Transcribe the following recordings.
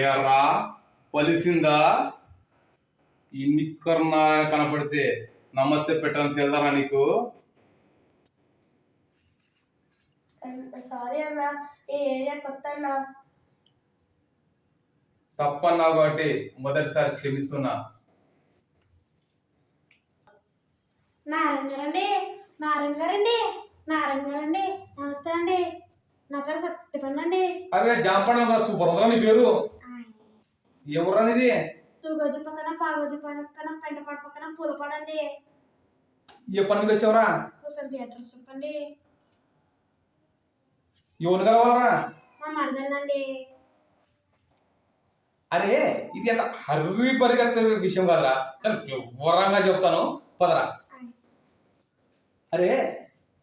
ఏరా పలిసిందా? ఈ నిక్కర్న కనపడితే నమస్తే పెట్టాలని తెలుదారా నీకు? సారీ అన్న, ఈ ఏరియా కొత్త అన్న. తప్పన్నావు కాబట్టి మొదటిసారి క్షమిస్తున్నా. నారాయణ గారండి, నమస్తే అండి. నా పేరు సత్యపండి అండి. అరే జాంపండు సూపర్ ఉందా నీ పేరు? ఎవరు ఇది? తూగోజు పక్కన పాగోజు పక్కన పెంటపాడు పక్కన పూలపాడండి. ఏ పని మీద వచ్చావురా? కోసం థియేటర్ చెప్పండి. ఎవరు కలవాలరా? మా మరదలండి. అరే ఇది ఎంత హర్రి పరిగెత్తే విషయం కాదురా, కానీ వివరంగా చెప్తాను పదరా. అరే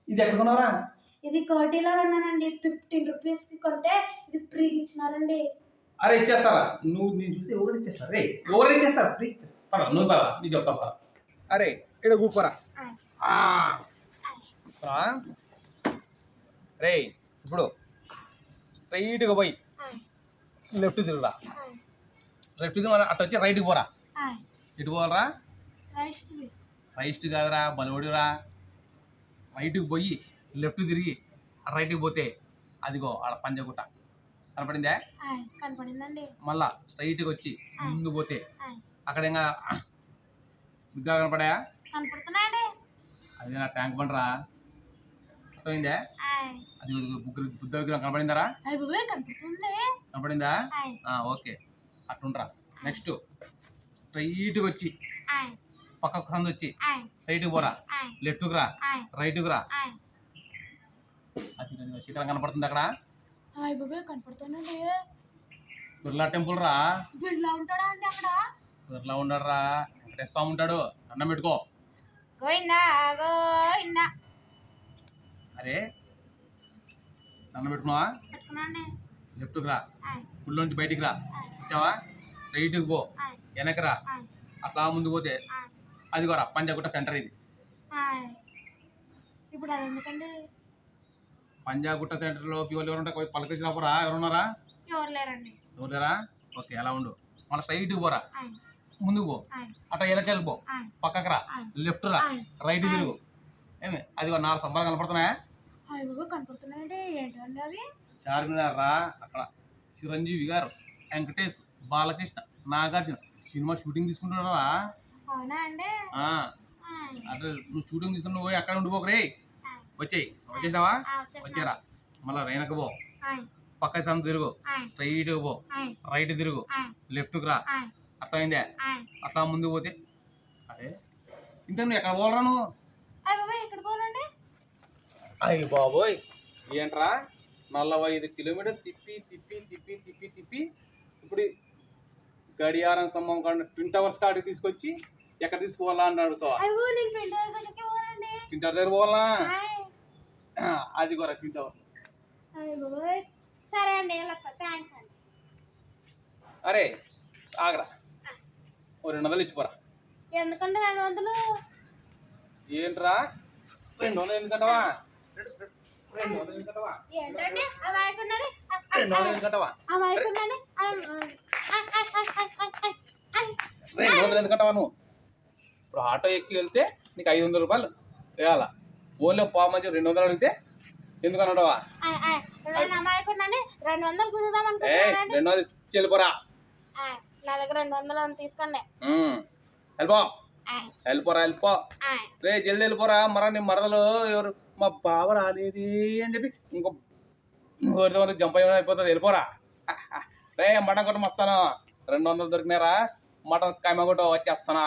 ఇది ఎక్కడ కొన్నారా? ఇది కోటిలో కొన్నానండి. 15 రూపీస్ కొంటే ఇది ఫ్రీ ఇచ్చినారండి. అరే ఇచ్చేస్తారా? నువ్వు నేను చూసి ఎవరు ఇచ్చేస్తారు? రే ఎవరు ఇచ్చేస్తారు? ఫ్రీ ఇచ్చేస్తారు. పద నువ్వు పద, నీకు చెప్తా పద. అరే ఇక్కడ కూకోరా. రే ఇప్పుడు స్ట్రైట్గా పోయి లెఫ్ట్ తిరుగురా. లెఫ్ట్ అటు వచ్చి రైట్కి పోరా. ఇటు పోరా. రైట్ కాదురా బలవడిరా. రైట్కి పోయి లెఫ్ట్ తిరిగి రైట్కి పోతే అదిగో ఆడ పంజగుట్ట కనపడిందా? కనపడిందండి. మళ్ళా స్ట్రైట్గా వచ్చి ముందు పోతే అక్కడ ఇంకా విగ్రహాలు కనపడా? కనపడుతున్నాయండి. అది నా ట్యాంక్ బండ్రా. అర్థమైందా? అది ముగ్గురు బుద్ధ విగ్రహం కనపడిందారా? కనపడిందా? ఓకే అట్లుండ్రా. నెక్స్ట్ స్ట్రైట్గా వచ్చి పక్క సందు వచ్చి స్ట్రైట్కి పోరా. లెఫ్ట్కి రా, రైట్కి రా. అది శిఖరం కనపడుతుంది అక్కడ. కనపడుతుందండి. బిర్లా టెంపుల్ రా. బిర్లా ఉంటాడా అండి అక్కడ? బిర్లా ఉండరా, వెంకటేశ్వర స్వామి ఉంటాడు. అన్నం పెట్టుకో. గోయిందా గోయిందా. అరే అన్నం పెట్టుకున్నావా? లెఫ్ట్కి రా, గుళ్ళోంచి బయటికి రా. వచ్చావా? స్ట్రైట్కి పో, వెనక్కి రా. అట్లా ముందు పోతే అదిగోరా పంజాగుట్ట సెంటర్. ఇది ఇప్పుడు అది ఎందుకండి? పంజాగుట్ట సెంటర్లో పిల్లలు ఎవరు ఉంటారు? పలకరించినప్పురా ఎవరున్నారా? ఎవరు లేరండి. ఎవరు లేరా? ఓకే అలా ఉండు. మళ్ళీ స్ట్రైట్కి పోరా, ముందుకు పో, అట్లా వెనకెళ్ళి పో, పక్కకు రా, లెఫ్ట్ రా, రైట్ తిరుగు. ఏమి అదిగో 4 సంబరాలు కనపడుతున్నాయా? కనపడుతున్నాయండి. ఏంటండి అవి? చార్మినార్ రా. అక్కడ చిరంజీవి గారు, వెంకటేష్, బాలకృష్ణ, నాగార్జున సినిమా షూటింగ్ తీసుకుంటున్నారా? అవునా అండి? అట్లా నువ్వు షూటింగ్ తీసుకుని పోయి అక్కడ ఉండిపోకరే. వచ్చేసావా? వచ్చేరా. మళ్ళీ రైనకు పో, పక్క తను తిరుగు, స్ట్రైట్ పో, రైట్ తిరుగు, లెఫ్ట్కి రా. అర్థమైందే? అట్లా ముందుకు పోతే అరే ఇంత నువ్వు ఎక్కడ పోలరా? నువ్వు ఎక్కడ పోలండి? అయ్యి బాబోయ్ ఏంట్రా 45 కిలోమీటర్లు తిప్పి తిప్పి తిప్పి తిప్పి తిప్పి ఇప్పుడు గడియారం స్తంభం కాడ ట్విన్ టవర్స్ కాడికి తీసుకొచ్చి ఎక్కడ తీసుకోవాలా అని అడుగుతావా? ట్విన్ టవర్ దగ్గర పోవాలా? అది కూడా ట్విన్ టవర్. సరే అండి, థ్యాంక్స్ అండి. అరే ఆగరా, ఓ 200 ఇచ్చిపోరా. ఎందుకంటే 200? ఏంట్రా 200 ఎందుకంటావా? 200 ఎందుకంటావా? ఏంటండి అమాయకున్నది? 200 ఎందుకంటావా? అమాయకున్నది 200 ఎందుకంటావా? నువ్వు ఇప్పుడు ఆటో ఎక్కి వెళ్తే నీకు 500 రూపాయలు వేయాలా. ఓన్లీ పావు మంచి 200 అడిగితే ఎందుకు అన్నాడవా? అమాయకున్నది 200 గురుదాం 200 చెల్లిపోరా. నా దగ్గర 200 తీసుకోండి. వెళ్ళిపో రే, జల్ది వెళ్ళిపోరా. మరా నీ మరదలు ఎవరు మా బావ రాలేది అని చెప్పి ఇంకో జంప్ అయిపోతుంది. వెళ్ళిపోరా రే. మటన్ కొట్టం వస్తాను. 200 దొరికినారా? మటన్ కైమ కొట్ట వచ్చేస్తానా.